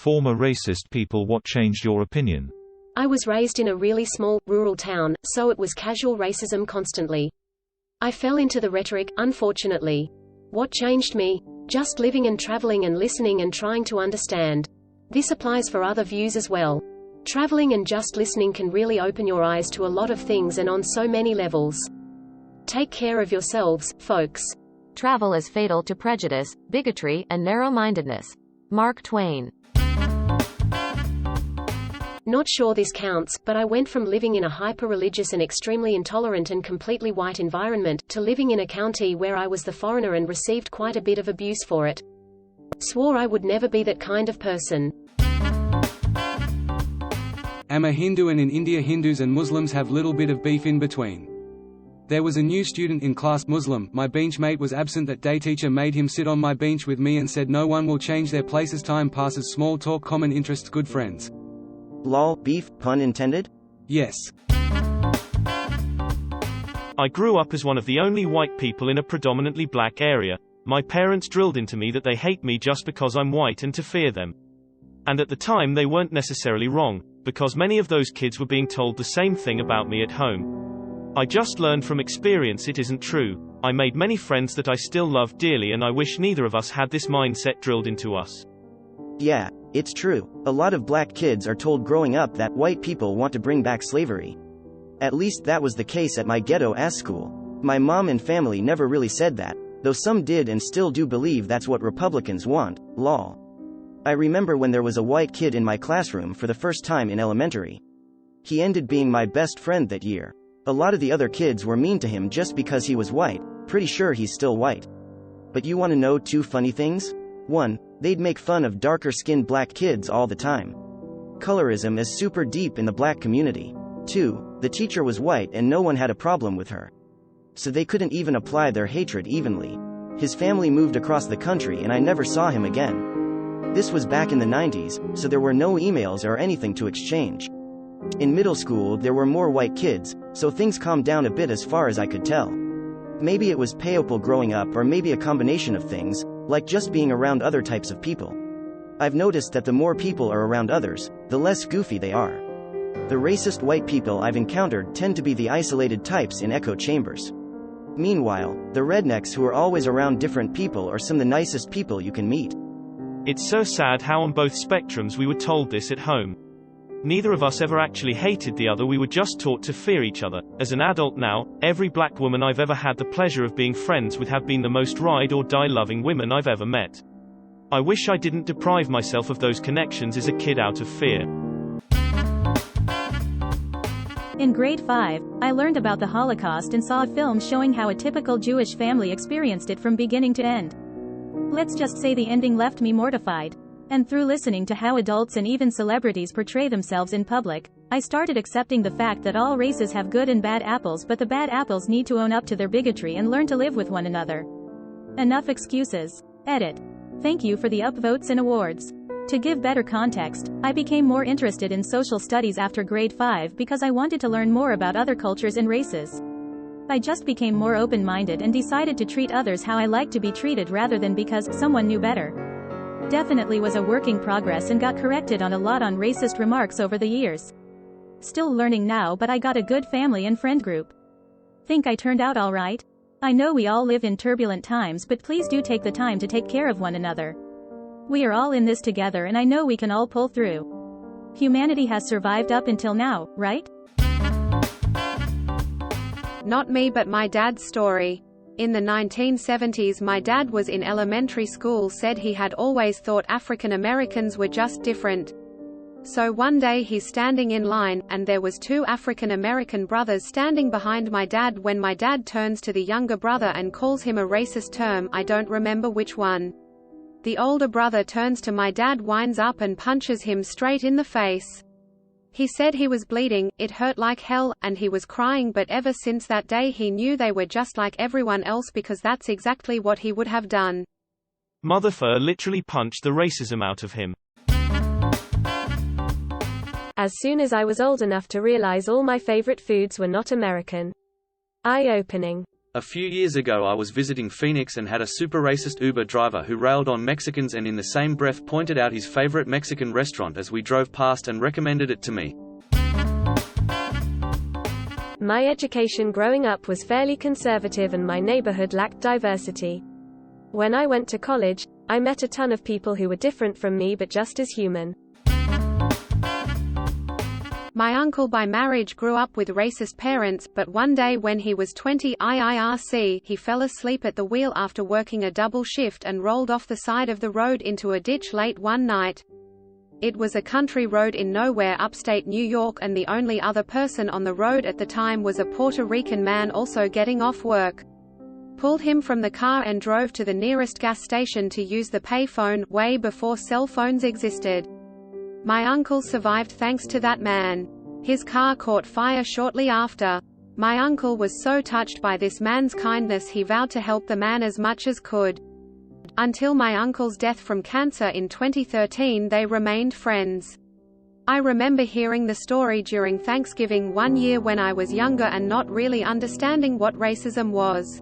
former racist people. What changed your opinion? I was raised in a really small, rural town, so it was casual racism constantly. I fell into the rhetoric, unfortunately. What changed me? Just living and traveling and listening and trying to understand. This applies for other views as well. Traveling and just listening can really open your eyes to a lot of things and on so many levels. Take care of yourselves, folks. Travel is fatal to prejudice, bigotry, and narrow-mindedness. Mark Twain. Not sure this counts, but I went from living in a hyper-religious and extremely intolerant and completely white environment, to living in a county where I was the foreigner and received quite a bit of abuse for it. Swore I would never be that kind of person. Am a Hindu, and in India Hindus and Muslims have little bit of beef in between. There was a new student in class, Muslim. My benchmate was absent that day. Teacher made him sit on my bench with me and said no one will change their places. Time passes, small talk, common interests, good friends. Lol, beef, pun intended? Yes. I grew up as one of the only white people in a predominantly black area. My parents drilled into me that they hate me just because I'm white and to fear them. And at the time they weren't necessarily wrong, because many of those kids were being told the same thing about me at home. I just learned from experience it isn't true. I made many friends that I still love dearly, and I wish neither of us had this mindset drilled into us. Yeah, it's true. A lot of black kids are told growing up that white people want to bring back slavery. At least that was the case at my ghetto-ass school. My mom and family never really said that, though some did and still do believe that's what Republicans want, lol. I remember when there was a white kid in my classroom for the first time in elementary. He ended being my best friend that year. A lot of the other kids were mean to him just because he was white, pretty sure he's still white. But you want to know two funny things? 1. They'd make fun of darker-skinned black kids all the time. Colorism is super deep in the black community. 2. The teacher was white and no one had a problem with her. So they couldn't even apply their hatred evenly. His family moved across the country and I never saw him again. This was back in the 90s, so there were no emails or anything to exchange. In middle school there were more white kids, so things calmed down a bit as far as I could tell. Maybe it was payopal growing up, or maybe a combination of things, like just being around other types of people. I've noticed that the more people are around others, the less goofy they are. The racist white people I've encountered tend to be the isolated types in echo chambers. Meanwhile, the rednecks who are always around different people are some of the nicest people you can meet. It's so sad how on both spectrums we were told this at home. Neither of us ever actually hated the other, we were just taught to fear each other. As an adult now, every black woman I've ever had the pleasure of being friends with have been the most ride or die loving women I've ever met. I wish I didn't deprive myself of those connections as a kid out of fear. In grade 5, I learned about the Holocaust and saw a film showing how a typical Jewish family experienced it from beginning to end. Let's just say the ending left me mortified. And through listening to how adults and even celebrities portray themselves in public, I started accepting the fact that all races have good and bad apples, but the bad apples need to own up to their bigotry and learn to live with one another. Enough excuses. Edit. Thank you for the upvotes and awards. To give better context, I became more interested in social studies after grade 5 because I wanted to learn more about other cultures and races. I just became more open-minded and decided to treat others how I like to be treated rather than because someone knew better. Definitely was a work in progress and got corrected on a lot on racist remarks over the years. Still learning now, but I got a good family and friend group. Think I turned out alright? I know we all live in turbulent times, but please do take the time to take care of one another. We are all in this together and I know we can all pull through. Humanity has survived up until now, right? Not me, but my dad's story. In the 1970s, my dad was in elementary school, said he had always thought African Americans were just different. So one day he's standing in line, and there was two African American brothers standing behind my dad when my dad turns to the younger brother and calls him a racist term, I don't remember which one. The older brother turns to my dad, winds up and punches him straight in the face. He said he was bleeding, it hurt like hell, and he was crying, but ever since that day he knew they were just like everyone else because that's exactly what he would have done. Motherfucker literally punched the racism out of him. As soon as I was old enough to realize all my favorite foods were not American. Eye-opening. A few years ago I was visiting Phoenix and had a super racist Uber driver who railed on Mexicans and in the same breath pointed out his favorite Mexican restaurant as we drove past and recommended it to me. My education growing up was fairly conservative and my neighborhood lacked diversity. When I went to college, I met a ton of people who were different from me but just as human. My uncle by marriage grew up with racist parents, but one day when he was 20 IIRC, he fell asleep at the wheel after working a double shift and rolled off the side of the road into a ditch late one night. It was a country road in nowhere upstate New York and the only other person on the road at the time was a Puerto Rican man also getting off work. Pulled him from the car and drove to the nearest gas station to use the payphone, way before cell phones existed. My uncle survived thanks to that man. His car caught fire shortly after. My uncle was so touched by this man's kindness he vowed to help the man as much as could. Until my uncle's death from cancer in 2013 they remained friends. I remember hearing the story during Thanksgiving one year when I was younger and not really understanding what racism was.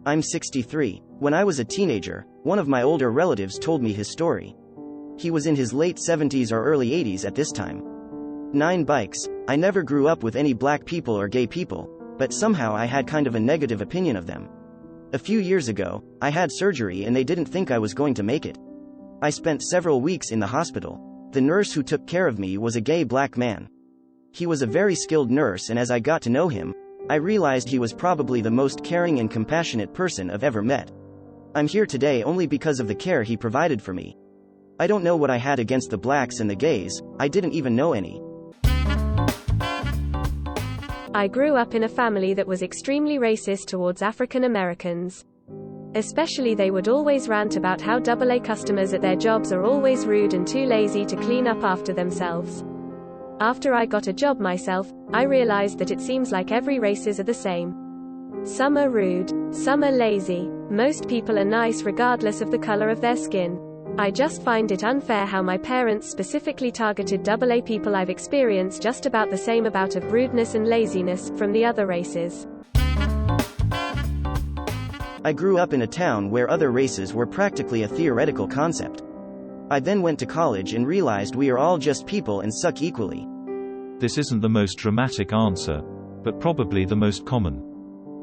I'm 63. When I was a teenager, one of my older relatives told me his story. He was in his late 70s or early 80s at this time. 9 bikes. I never grew up with any black people or gay people, but somehow I had kind of a negative opinion of them. A few years ago, I had surgery and they didn't think I was going to make it. I spent several weeks in the hospital. The nurse who took care of me was a gay black man. He was a very skilled nurse and as I got to know him, I realized he was probably the most caring and compassionate person I've ever met. I'm here today only because of the care he provided for me. I don't know what I had against the blacks and the gays, I didn't even know any. I grew up in a family that was extremely racist towards African Americans. Especially they would always rant about how AA customers at their jobs are always rude and too lazy to clean up after themselves. After I got a job myself, I realized that it seems like every races are the same. Some are rude, some are lazy, most people are nice regardless of the color of their skin. I just find it unfair how my parents specifically targeted AA people. I've experienced just about the same amount of rudeness and laziness from the other races. I grew up in a town where other races were practically a theoretical concept. I then went to college and realized we are all just people and suck equally. This isn't the most dramatic answer, but probably the most common.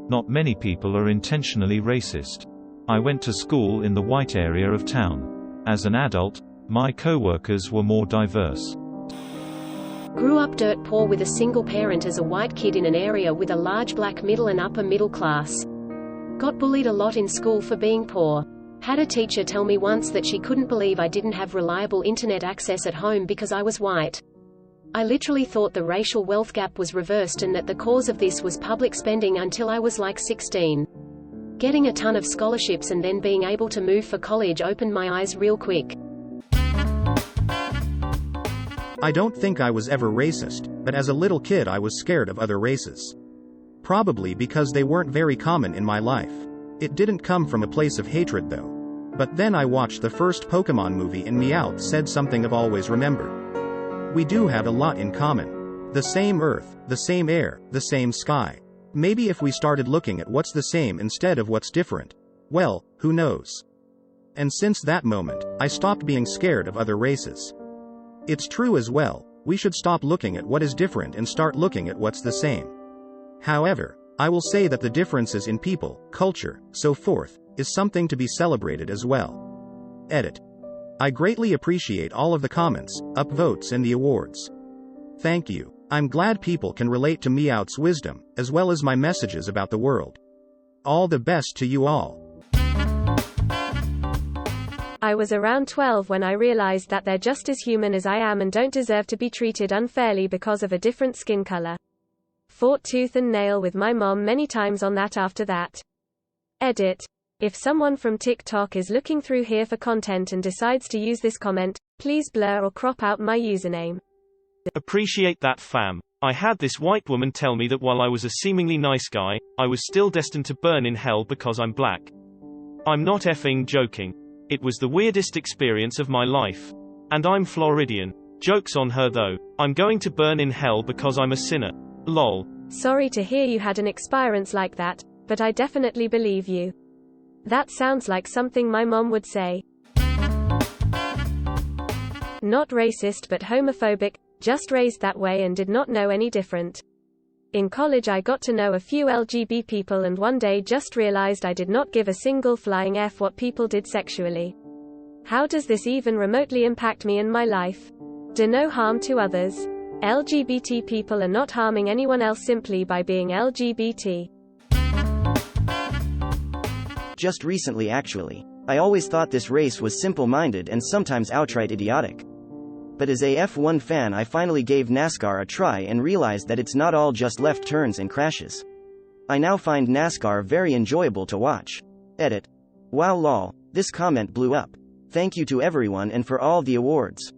Not many people are intentionally racist. I went to school in the white area of town. As an adult, my co-workers were more diverse. Grew up dirt poor with a single parent as a white kid in an area with a large black middle and upper middle class. Got bullied a lot in school for being poor. Had a teacher tell me once that she couldn't believe I didn't have reliable internet access at home because I was white. I literally thought the racial wealth gap was reversed and that the cause of this was public spending until I was like 16. Getting a ton of scholarships and then being able to move for college opened my eyes real quick. I don't think I was ever racist, but as a little kid I was scared of other races. Probably because they weren't very common in my life. It didn't come from a place of hatred though. But then I watched the first Pokemon movie and Meowth said something I've always remembered. We do have a lot in common. The same earth, the same air, the same sky. Maybe if we started looking at what's the same instead of what's different. Well, who knows? And since that moment, I stopped being scared of other races. It's true as well, we should stop looking at what is different and start looking at what's the same. However, I will say that the differences in people, culture, so forth, is something to be celebrated as well. Edit. I greatly appreciate all of the comments, upvotes and the awards. Thank you. I'm glad people can relate to Meowth's wisdom, as well as my messages about the world. All the best to you all. I was around 12 when I realized that they're just as human as I am and don't deserve to be treated unfairly because of a different skin color. Fought tooth and nail with my mom many times on that after that. Edit. If someone from TikTok is looking through here for content and decides to use this comment, please blur or crop out my username. Appreciate that, fam. I had this white woman tell me that while I was a seemingly nice guy, I was still destined to burn in hell because I'm black. I'm not effing joking. It was the weirdest experience of my life. And I'm Floridian. Joke's on her though. I'm going to burn in hell because I'm a sinner. Lol. Sorry to hear you had an experience like that. But I definitely believe you. That sounds like something my mom would say. Not racist but homophobic, just raised that way and did not know any different. In college I got to know a few LGBT people and one day just realized I did not give a single flying F what people did sexually. How does this even remotely impact me and my life? Do no harm to others. LGBT people are not harming anyone else simply by being LGBT. Just recently actually. I always thought this race was simple-minded and sometimes outright idiotic. But as a F1 fan I finally gave NASCAR a try and realized that it's not all just left turns and crashes. I now find NASCAR very enjoyable to watch. Edit. Wow lol, this comment blew up. Thank you to everyone and for all the awards.